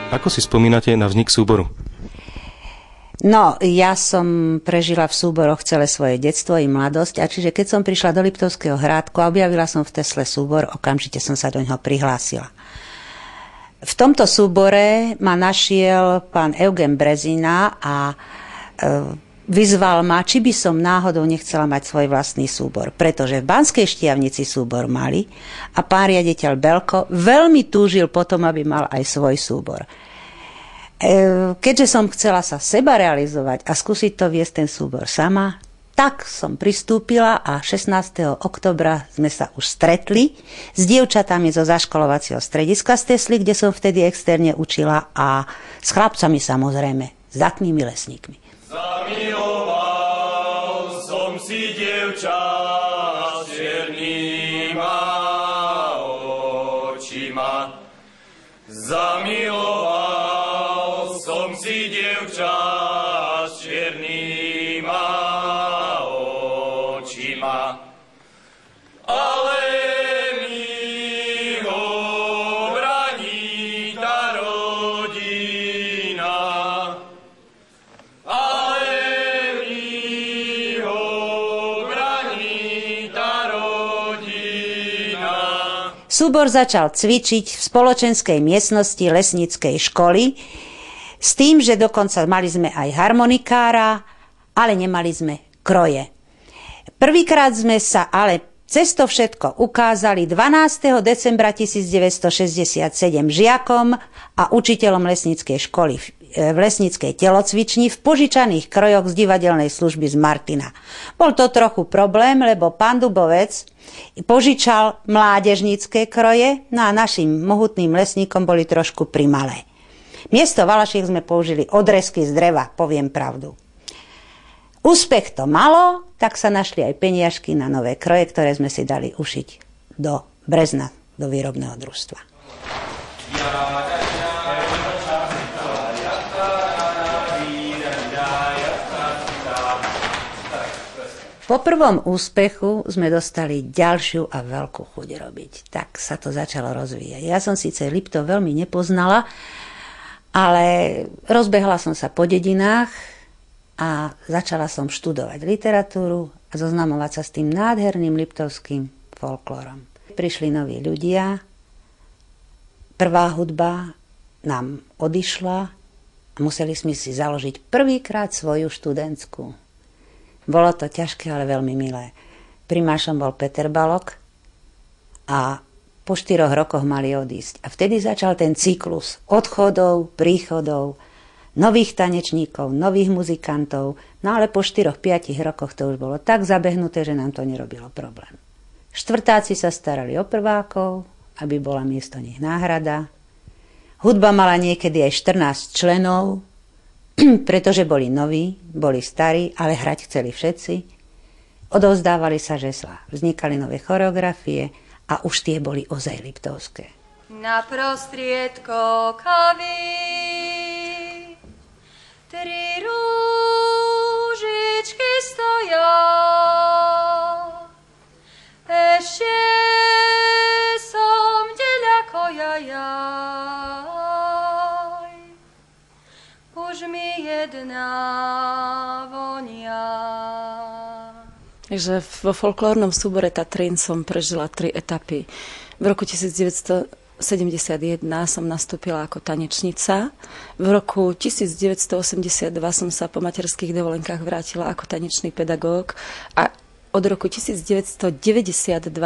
Ako si spomínate na vznik súboru? No, ja som prežila v súboroch celé svoje detstvo i mladosť, a čiže keď som prišla do Liptovského Hrádku a objavila som v Tesle súbor, okamžite som sa do neho prihlásila. V tomto súbore ma našiel pán Eugen Brezina a vyzval ma, či by som náhodou nechcela mať svoj vlastný súbor, pretože v Banskej Štiavnici súbor mali a pán riaditeľ Belko veľmi túžil potom, aby mal aj svoj súbor. Keďže som chcela sa seba realizovať a skúsiť to viesť ten súbor sama, tak som pristúpila a 16. oktobra sme sa už stretli s dievčatami zo zaškolovacieho strediska z Tesly, kde som vtedy externe učila, a s chlapcami samozrejme, s datnými lesníkmi. Zamiloval som si dievča s černýma očima. Zamiloval som si dievča s černýma očima. Ale mi ho braní tá rodina. Súbor začal cvičiť v spoločenskej miestnosti lesníckej školy s tým, že dokonca mali sme aj harmonikára, ale nemali sme kroje. Prvýkrát sme sa ale cez to všetko ukázali 12. decembra 1967 žiakom a učiteľom lesníckej školy v lesníckej telocvični v požičaných krojoch z divadelnej služby z Martina. Bol to trochu problém, lebo pán Dubovec požičal mládežnícke kroje, no a našim mohutným lesníkom boli trošku primalé. Miesto valašiek sme použili odrezky z dreva, poviem pravdu. Úspech to malo, tak sa našli aj peniažky na nové kroje, ktoré sme si dali ušiť do Brezna, do výrobného družstva. Po prvom úspechu sme dostali ďalšiu a veľkú chuť robiť. Tak sa to začalo rozvíjať. Ja som síce Liptov veľmi nepoznala, ale rozbehla som sa po dedinách a začala som študovať literatúru a zoznamovať sa s tým nádherným liptovským folklórom. Prišli noví ľudia, prvá hudba nám odišla a museli sme si založiť prvýkrát svoju študentskú. Bolo to ťažké, ale veľmi milé. Primášom bol Peter Balok a po 4 rokoch mali odísť. A vtedy začal ten cyklus odchodov, príchodov, nových tanečníkov, nových muzikantov. No ale po 4-5 rokoch to už bolo tak zabehnuté, že nám to nerobilo problém. Štvrtáci sa starali o prvákov, aby bola miesto nich náhrada. Hudba mala niekedy aj 14 členov, pretože boli noví, boli starí, ale hrať chceli všetci. Odovzdávali sa žeslá, vznikali nové choreografie a už tie boli ozaj liptovské. Na prostriedko kavy 3 rúžičky stoja. Ešte som deľako jajaj, už mi jedna vonia. Takže vo folklórnom súbore Tatrín som prežila 3 etapy. V roku 1971 som nastúpila ako tanečnica. V roku 1982 som sa po materských dovolenkách vrátila ako tanečný pedagóg a od roku 1992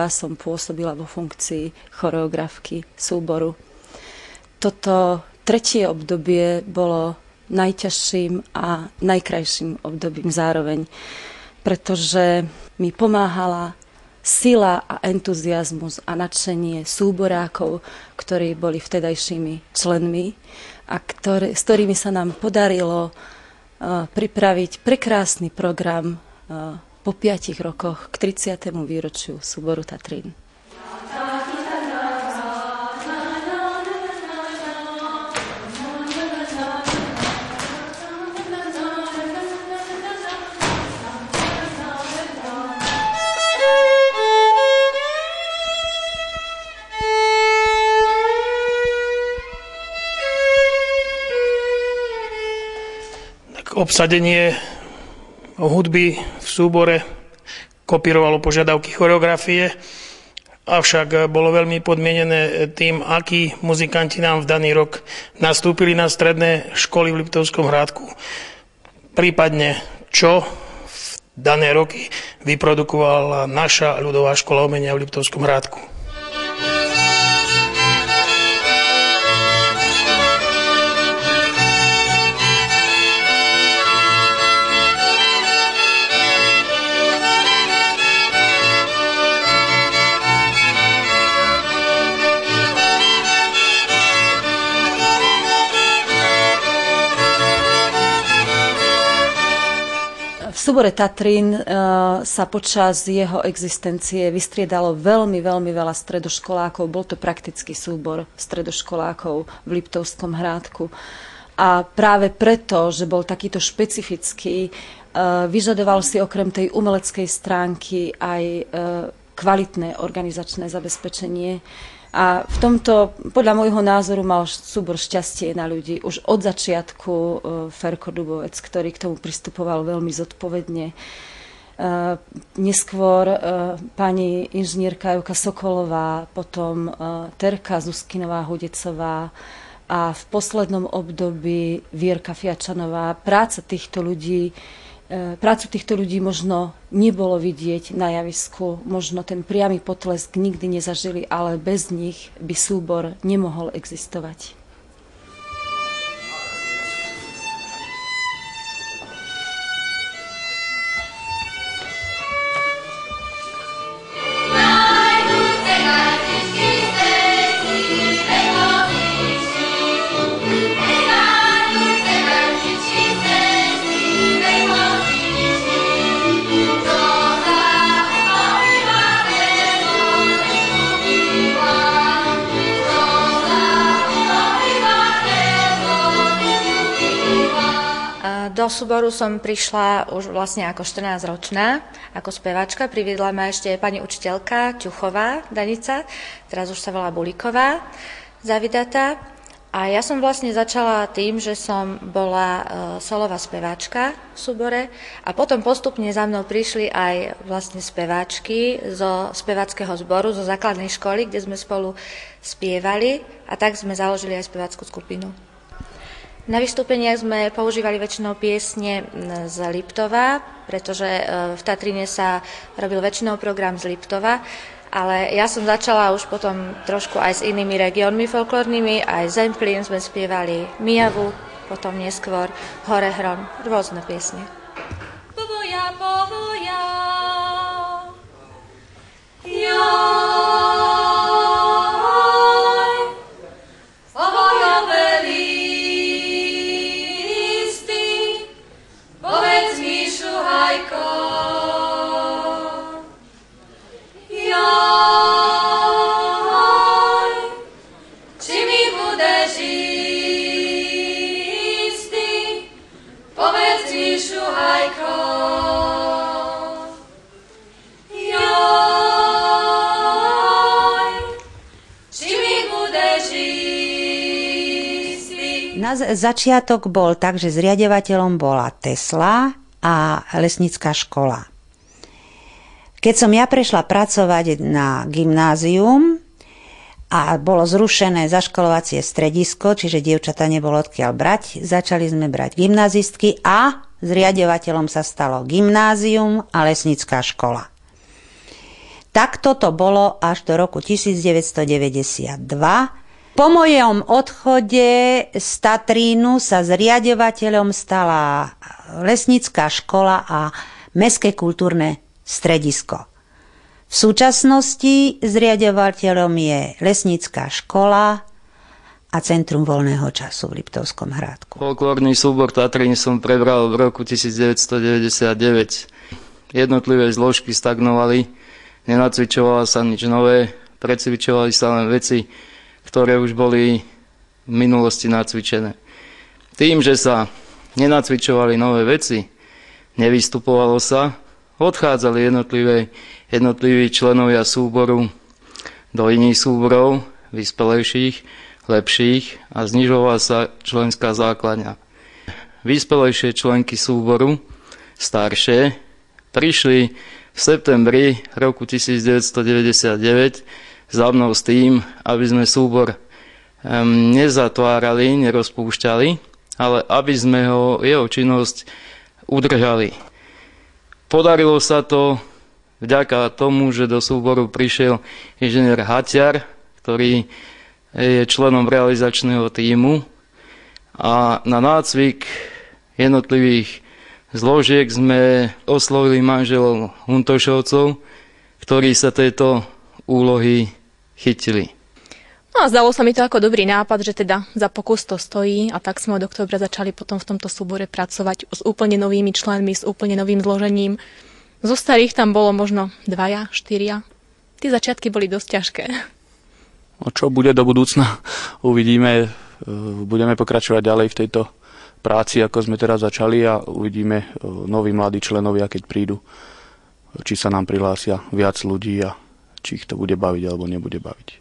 som pôsobila vo funkcii choreografky súboru. Toto 3. obdobie bolo najťažším a najkrajším obdobím zároveň, pretože mi pomáhala sila a entuziazmus a nadšenie súborákov, ktorí boli vtedajšími členmi a s ktorými sa nám podarilo pripraviť prekrásny program po 5 rokoch k 30. výročiu súboru Tatrín. obsadenie hudby v súbore kopírovalo požiadavky choreografie, avšak bolo veľmi podmienené tým, akí muzikanti nám v daný rok nastúpili na stredné školy v Liptovskom Hrádku. Prípadne, čo v dané roky vyprodukovala naša ľudová škola umenia v Liptovskom Hrádku. V súbore Tatrín sa počas jeho existencie vystriedalo veľmi, veľmi veľa stredoškolákov. Bol to praktický súbor stredoškolákov v Liptovskom Hrádku. A práve preto, že bol takýto špecifický, vyžadoval si okrem tej umeleckej stránky aj kvalitné organizačné zabezpečenie. A v tomto, podľa môjho názoru, mal súbor šťastie na ľudí. Už od začiatku Ferko Dubovec, ktorý k tomu pristupoval veľmi zodpovedne. Neskôr pani inžinierka Evka Sokolová, potom Terka Zuskinová Hudecová a v poslednom období Vierka Fiačanová. Prácu týchto ľudí možno nebolo vidieť na javisku, možno ten priamy potlesk nikdy nezažili, ale bez nich by súbor nemohol existovať. Do súboru som prišla už vlastne ako 14-ročná, ako speváčka. Priviedla ma ešte pani učiteľka Ťuchová Danica, teraz už sa volá Bulíková, zavidatá. A ja som vlastne začala tým, že som bola solová speváčka v súbore a potom postupne za mnou prišli aj vlastne speváčky zo speváckeho zboru, zo základnej školy, kde sme spolu spievali a tak sme založili aj spevácku skupinu. Na vystúpeniach sme používali väčšinou piesne z Liptova, pretože v Tatrine sa robil väčšinou program z Liptova, ale ja som začala už potom trošku aj s inými regiónmi folklórnymi, aj Zemplín sme spievali Mijavu, potom neskôr Horehron, rôzne piesne. Povoja, povoja, Začiatok bol tak, že zriaďovateľom bola Tesla a lesnícka škola. Keď som ja prešla pracovať na gymnázium a bolo zrušené zaškolovacie stredisko, čiže dievčatá nebolo odkiaľ brať, začali sme brať gymnazistky a zriaďovateľom sa stalo gymnázium a lesnícka škola. Takto to bolo až do roku 1992. Po mojom odchode z Tatrínu sa zriaďovateľom stala lesnícka škola a mestské kultúrne stredisko. V súčasnosti zriaďovateľom je lesnícka škola a Centrum voľného času v Liptovskom Hrádku. Folklórny súbor Tatrín som prebral v roku 1999. Jednotlivé zložky stagnovali, nenacvičovalo sa nič nové, precvičovali sa len veci, ktoré už boli v minulosti nacvičené. Tým, že sa nenacvičovali nové veci, nevystupovalo sa, odchádzali jednotliví členovia súboru do iných súborov, vyspelejších, lepších a znižovala sa členská základňa. vyspelejšie členky súboru, staršie, prišli v septembri roku 1999 za mnou s tým, aby sme súbor nezatvárali, nerozpúšťali, ale aby sme jeho činnosť udržali. Podarilo sa to vďaka tomu, že do súboru prišiel inžinier Haťar, ktorý je členom realizačného tímu, a na nácvik jednotlivých zložiek sme oslovili manželov Huntošovcov, ktorí sa tejto úlohy chytili. No a zdalo sa mi to ako dobrý nápad, že teda za pokus to stojí, a tak sme od októbra začali potom v tomto súbore pracovať s úplne novými členmi, s úplne novým zložením. Zo starých tam bolo možno 2, 4. Tie začiatky boli dosť ťažké. Čo bude do budúcna? Uvidíme. Budeme pokračovať ďalej v tejto práci, ako sme teraz začali, a uvidíme noví mladí členovia, keď prídu, či sa nám prihlásia viac ľudí a či ich to bude baviť alebo nebude baviť.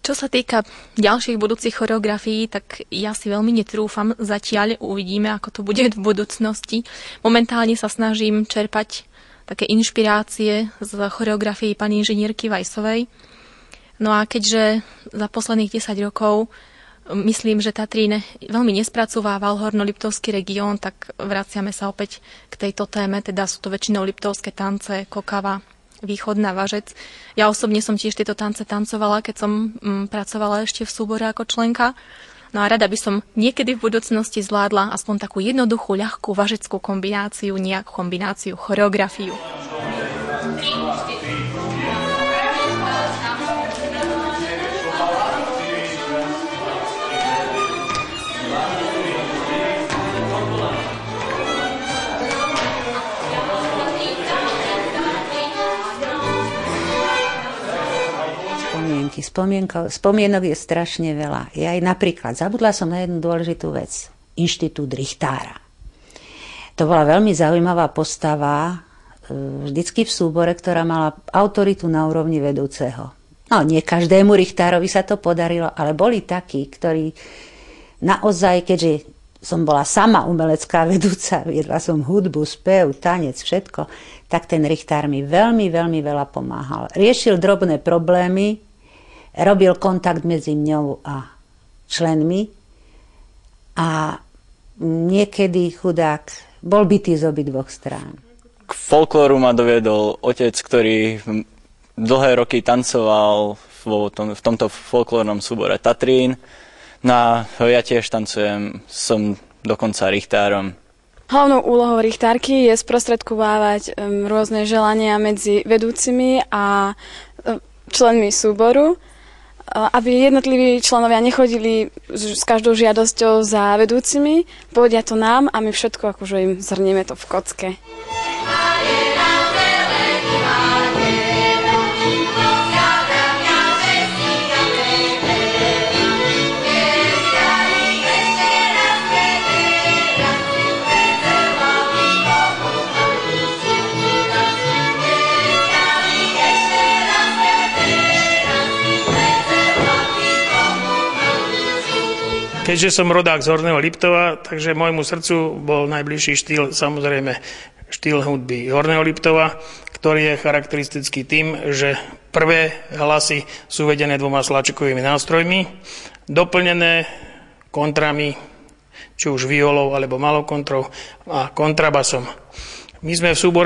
Čo sa týka ďalších budúcich choreografií, tak ja si veľmi netrúfam. Zatiaľ uvidíme, ako to bude v budúcnosti. Momentálne sa snažím čerpať také inšpirácie z choreografií pani inžinierky Vajsovej. No a keďže za posledných 10 rokov myslím, že Tatrín veľmi nespracovával hornoliptovský región, tak vraciame sa opäť k tejto téme, teda sú to väčšinou liptovské tance, Kokava, Východná, Važec. Ja osobne som tiež tieto tance tancovala, keď som pracovala ešte v súbore ako členka. No a rada by som niekedy v budúcnosti zvládla aspoň takú jednoduchú, ľahkú važeckú kombináciu, nejakú kombináciu choreografiu. Spomienok je strašne veľa. Ja aj napríklad zabudla som na jednu dôležitú vec. Inštitút richtára. To bola veľmi zaujímavá postava, vždycky v súbore, ktorá mala autoritu na úrovni vedúceho. No, nie každému richtárovi sa to podarilo, ale boli takí, ktorí naozaj, keďže som bola sama umelecká vedúca, viedla som hudbu, spev, tanec, všetko, tak ten richtár mi veľmi, veľmi veľa pomáhal. Riešil drobné problémy, robil kontakt medzi mňou a členmi a niekedy chudák bol bitý z obidvoch strán. K folklóru ma doviedol otec, ktorý dlhé roky tancoval v tomto folklórnom súbore Tatrín. Ja tiež tancujem, som dokonca richtárom. Hlavnou úlohou richtárky je sprostredkovávať rôzne želania medzi vedúcimi a členmi súboru, aby jednotliví členovia nechodili s každou žiadosťou za vedúcimi, povedia to nám a my všetko akože im zhrnieme to v kocke. Keďže som rodák z Horného Liptova, takže môjmu srdcu bol najbližší štýl, samozrejme, štýl hudby Horného Liptova, ktorý je charakteristický tým, že prvé hlasy sú vedené 2 sláčikovými nástrojmi, doplnené kontrami, či už violou alebo malou kontrou a kontrabasom. My sme v súbore